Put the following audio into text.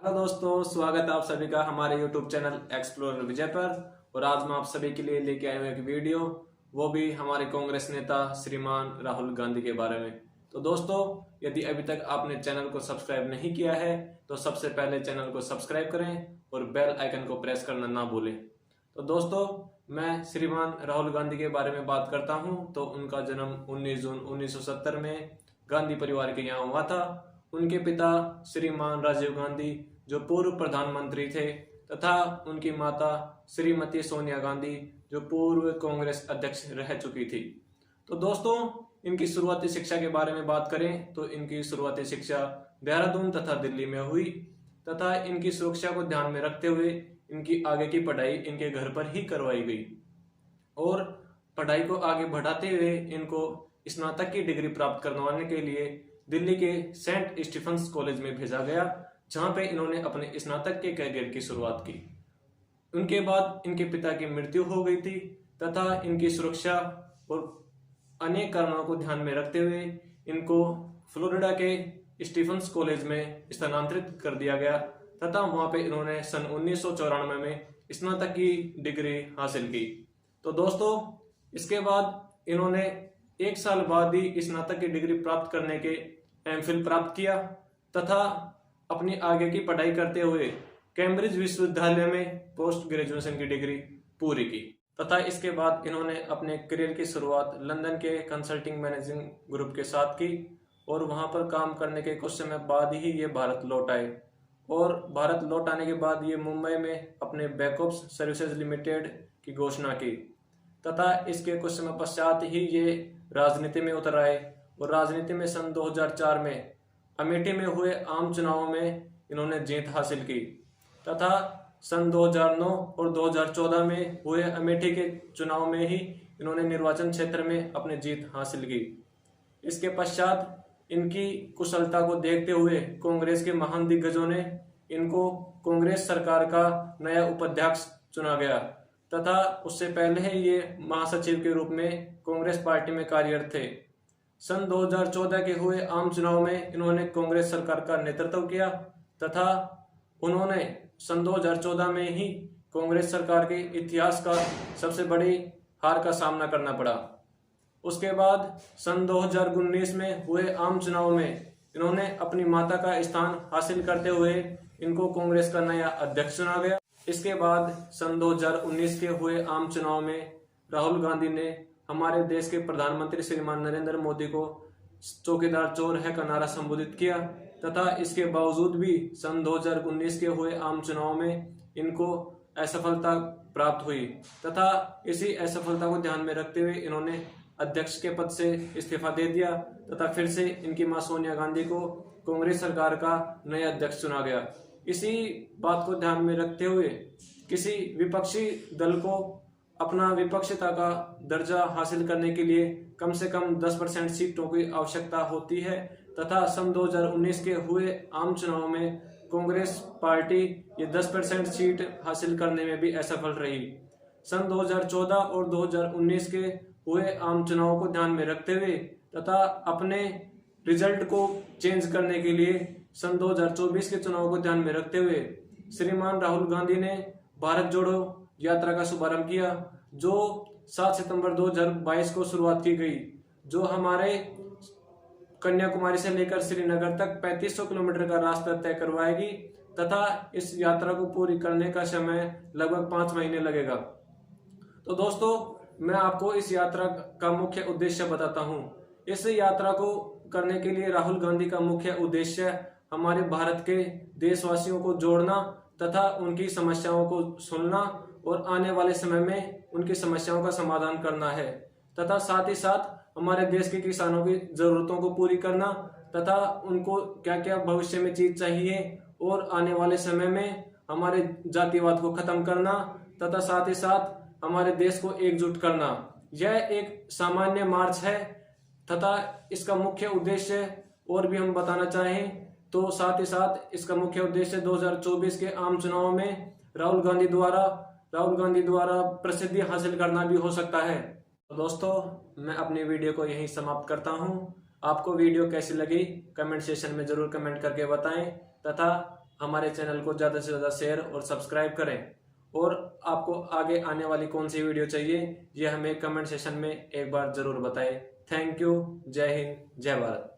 Hello दोस्तों, स्वागत है आप सभी का हमारे YouTube चैनल एक्सप्लोरर विजय पर। और आज मैं आप सभी के लिए लेके आया हूँ एक वीडियो, वो भी हमारे कांग्रेस नेता श्रीमान राहुल गांधी के बारे में। तो दोस्तों, यदि अभी तक आपने चैनल को सब्सक्राइब नहीं किया है तो सबसे पहले चैनल को सब्सक्राइब करें और बेल आइकन को प्रेस करना ना भूलें। तो दोस्तों, मैं श्रीमान राहुल गांधी के बारे में बात करता हूँ तो उनका जन्म 19 जून 1970 में गांधी परिवार के यहाँ हुआ था। उनके पिता श्रीमान राजीव गांधी जो पूर्व प्रधानमंत्री थे तथा उनकी माता श्रीमती सोनिया गांधी जो पूर्व कांग्रेस अध्यक्ष रह चुकी थी। तो दोस्तों, इनकी शुरुआती शिक्षा के बारे में बात करें तो इनकी शुरुआती शिक्षा देहरादून तथा दिल्ली में हुई तथा इनकी सुरक्षा को ध्यान में रखते हुए इनकी आगे की पढ़ाई इनके घर पर ही करवाई गई और पढ़ाई को आगे बढ़ाते हुए इनको स्नातक की डिग्री प्राप्त करवाने के लिए दिल्ली के सेंट स्टीफेंस कॉलेज में भेजा गया, जहां पे इन्होंने अपने स्नातक के करियर की शुरुआत की। उनके बाद इनके पिता की मृत्यु हो गई थी तथा इनकी सुरक्षा और अनेक कारणों को ध्यान में रखते हुए इनको फ्लोरिडा के स्टीफेंस कॉलेज में स्थानांतरित कर दिया गया तथा वहां पे इन्होंने सन 1994 में स्नातक की डिग्री हासिल की। तो दोस्तों, इसके बाद इन्होंने एक साल बाद ही स्नातक की डिग्री प्राप्त करने के एमफिल प्राप्त किया तथा अपनी आगे की पढ़ाई करते हुए कैम्ब्रिज विश्वविद्यालय में पोस्ट ग्रेजुएशन की डिग्री पूरी की तथा इसके बाद इन्होंने अपने करियर की शुरुआत लंदन के कंसल्टिंग मैनेजिंग ग्रुप के साथ की और वहां पर काम करने के कुछ समय बाद ही ये भारत लौट आए और भारत लौट आने के बाद ये मुंबई में अपने बैकअप्स सर्विसेज लिमिटेड की घोषणा की तथा इसके कुछ समय पश्चात ही ये राजनीति में उतर आए और राजनीति में सन 2004 में अमेठी में हुए आम चुनावों में इन्होंने जीत हासिल की तथा सन 2009 और 2014 में हुए अमेठी के चुनाव में ही इन्होंने निर्वाचन क्षेत्र में अपनी जीत हासिल की। इसके पश्चात इनकी कुशलता को देखते हुए कांग्रेस के महान दिग्गजों ने इनको कांग्रेस सरकार का नया उपाध्यक्ष चुना गया तथा उससे पहले ही ये महासचिव के रूप में कांग्रेस पार्टी में कार्यरत थे। सन 2014 के हुए आम चुनाव में इन्होंने कांग्रेस सरकार का नेतृत्व किया तथा उन्होंने सन 2014 में ही कांग्रेस सरकार के इतिहास का सबसे बड़ी हार का सामना करना पड़ा। उसके बाद सन 2019 में हुए आम चुनाव में इन्होंने अपनी माता का स्थान हासिल करते हुए इनको कांग्रेस का नया अध्यक्ष चुना गया। इसके बाद सन 2019 के हुए आम चुनाव में राहुल गांधी ने हमारे देश के प्रधानमंत्री श्रीमान नरेंद्र मोदी को चौकीदार चोर है का नारा संबोधित किया तथा इसके बावजूद भी सन 2019 के हुए आम चुनाव में इनको असफलता प्राप्त हुई तथा इसी असफलता को ध्यान में रखते हुए इन्होंने अध्यक्ष के पद से इस्तीफा दे दिया तथा फिर से इनकी मां सोनिया गांधी को कांग्रेस सरकार का नया अध्यक्ष चुना गया। इसी बात को ध्यान में रखते हुए किसी विपक्षी दल को अपना विपक्षता का दर्जा हासिल करने के लिए कम से कम 10% सीटों की आवश्यकता होती है तथा सन 2019 के हुए आम चुनाव में कांग्रेस पार्टी ये 10% सीट हासिल करने में भी असफल रही। सन 2014 और 2019 के हुए आम चुनाव को ध्यान में रखते हुए तथा अपने रिजल्ट को चेंज करने के लिए सन 2024 के चुनाव को ध्यान में रखते हुए श्रीमान राहुल गांधी ने भारत जोड़ो यात्रा का शुभारंभ किया, जो 7 सितंबर 2022 को शुरुआत की गई, जो हमारे कन्याकुमारी से लेकर श्रीनगर तक 3500 किलोमीटर का रास्ता तय करवाएगी तथा इस यात्रा को पूरी करने का समय लगभग 5 महीने लगेगा। तो दोस्तों, मैं आपको इस यात्रा का मुख्य उद्देश्य बताता हूँ। इस यात्रा को करने के लिए राहुल गांधी का मुख्य उद्देश्य हमारे भारत के देशवासियों को जोड़ना तथा उनकी समस्याओं को सुनना और आने वाले समय में उनकी समस्याओं का समाधान करना है तथा साथ ही साथ हमारे देश के किसानों की जरूरतों को पूरी करना तथा उनको क्या क्या भविष्य में चीज चाहिए और आने वाले समय में हमारे जातिवाद को खत्म करना तथा साथ ही साथ हमारे देश को एकजुट करना। यह एक सामान्य मार्च है तथा इसका मुख्य उद्देश्य और भी हम बताना चाहें तो साथ ही साथ इसका मुख्य उद्देश्य 2024 के आम चुनाव में राहुल गांधी द्वारा प्रसिद्धि हासिल करना भी हो सकता है। तो दोस्तों, मैं अपनी वीडियो को यहीं समाप्त करता हूं। आपको वीडियो कैसी लगी कमेंट सेक्शन में जरूर कमेंट करके बताएं तथा हमारे चैनल को ज़्यादा से ज़्यादा शेयर और सब्सक्राइब करें। और आपको आगे आने वाली कौन सी वीडियो चाहिए ये हमें कमेंट सेशन में एक बार ज़रूर बताएं। Thank you. जय हिंद, जय भारत।